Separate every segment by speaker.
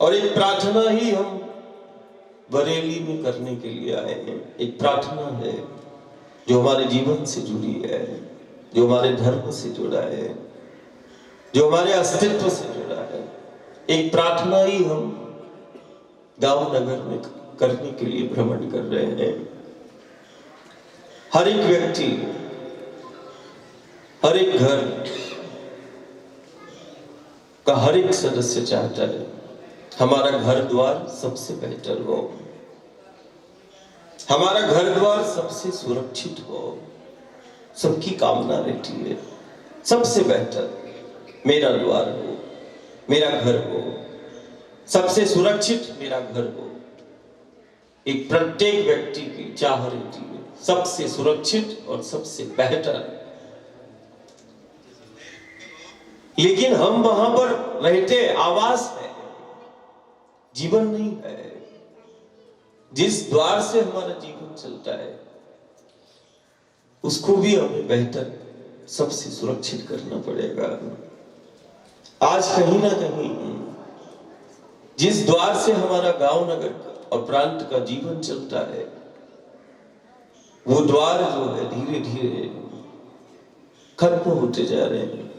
Speaker 1: और एक प्रार्थना ही हम बरेली में करने के लिए आए हैं। एक प्रार्थना है जो हमारे जीवन से जुड़ी है, जो हमारे धर्म से जुड़ा है, जो हमारे अस्तित्व से जुड़ा है। एक प्रार्थना ही हम गांव नगर में करने के लिए भ्रमण कर रहे हैं। हर एक व्यक्ति, हर एक घर का हर एक सदस्य चाहता है हमारा घर द्वार सबसे बेहतर हो, हमारा घर द्वार सबसे सुरक्षित हो। सबकी कामना रहती है सबसे बेहतर मेरा द्वार हो, मेरा घर हो, सबसे सुरक्षित मेरा घर हो। एक प्रत्येक व्यक्ति की चाह रहती है सबसे सुरक्षित और सबसे बेहतर। लेकिन हम वहां पर रहते आवास है, जीवन नहीं है। जिस द्वार से हमारा जीवन चलता है उसको भी हमें बेहतर, सबसे सुरक्षित करना पड़ेगा। आज कहीं ना कहीं जिस द्वार से हमारा गांव नगर और प्रांत का जीवन चलता है वो द्वार जो है धीरे धीरे खत्म होते जा रहे हैं।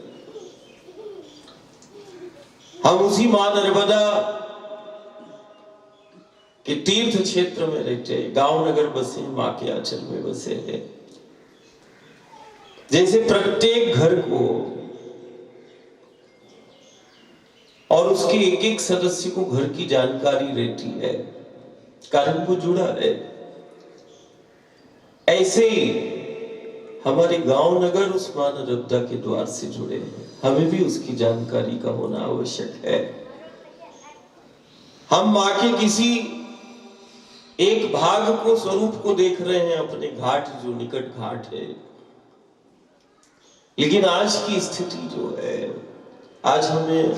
Speaker 1: हम उसी मां नर्मदा के तीर्थ क्षेत्र में रहते, गांव नगर बसे, मां के आंचल में बसे हैं। जैसे प्रत्येक घर को और उसके एक एक सदस्य को घर की जानकारी रहती है, कारण वो जुड़ा है। ऐसे ही हमारे गांव नगर उस मां नर्मदा के द्वार से जुड़े हैं, हमें भी उसकी जानकारी का होना आवश्यक है। हम मां के किसी एक भाग को, स्वरूप को देख रहे हैं, अपने घाट जो निकट घाट है। लेकिन आज की स्थिति जो है, आज हमें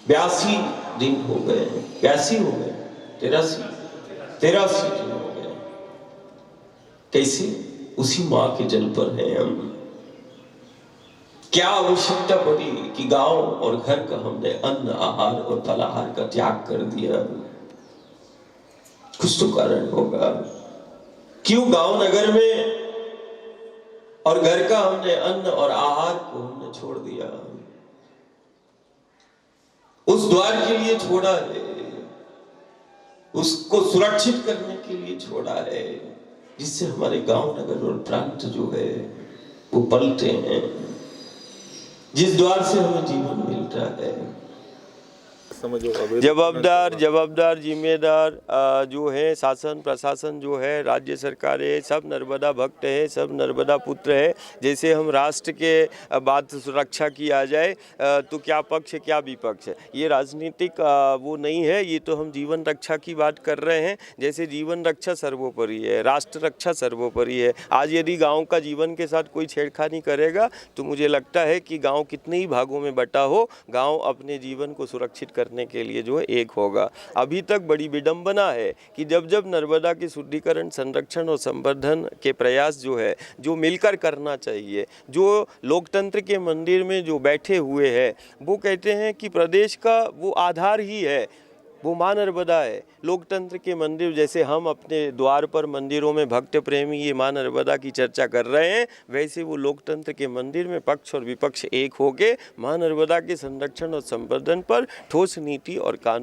Speaker 1: 82 दिन हो गए, 83 हो गए, 83 दिन हो गए। कैसे? उसी मां के जल पर हैं हम। क्या आवश्यकता पड़ी कि गांव और घर का हमने अन्न, आहार और फलाहार का त्याग कर दिया? कुछ तो कारण होगा। क्यों गांव नगर में और घर का हमने अन्न और आहार को हमने छोड़ दिया? उस द्वार के लिए छोड़ा है, उसको सुरक्षित करने के लिए छोड़ा है, जिससे हमारे गांव नगर और प्रांत जो है वो पलते हैं, जिस द्वार से हमें जीवन मिलता है।
Speaker 2: जवाबदार जिम्मेदार जो है शासन प्रशासन जो है, राज्य सरकारें, सब नर्मदा भक्त है, सब नर्मदा पुत्र है। जैसे हम राष्ट्र के बात सुरक्षा की आ जाए तो क्या पक्ष क्या विपक्ष है, ये राजनीतिक वो नहीं है। ये तो हम जीवन रक्षा की बात कर रहे हैं। जैसे जीवन रक्षा सर्वोपरि है, राष्ट्र रक्षा सर्वोपरि है। आज यदि गाँव का जीवन के साथ कोई छेड़खानी करेगा तो मुझे लगता है कि गाँव कितने ही भागों में बटा हो, गाँव अपने जीवन को सुरक्षित करने के लिए जो है एक होगा। अभी तक बड़ी विडंबना है कि जब जब नर्मदा के शुद्धिकरण, संरक्षण और संवर्धन के प्रयास जो है, जो मिलकर करना चाहिए, जो लोकतंत्र के मंदिर में जो बैठे हुए हैं, वो कहते हैं कि प्रदेश का वो आधार ही है, वो मां नर्मदा है। लोकतंत्र के मंदिर, जैसे हम अपने द्वार पर मंदिरों में भक्त प्रेमी ये मां नर्मदा की चर्चा कर रहे हैं, वैसे वो लोकतंत्र के मंदिर में पक्ष और विपक्ष एक होके मां नर्मदा के संरक्षण और संवर्धन पर ठोस नीति और कानून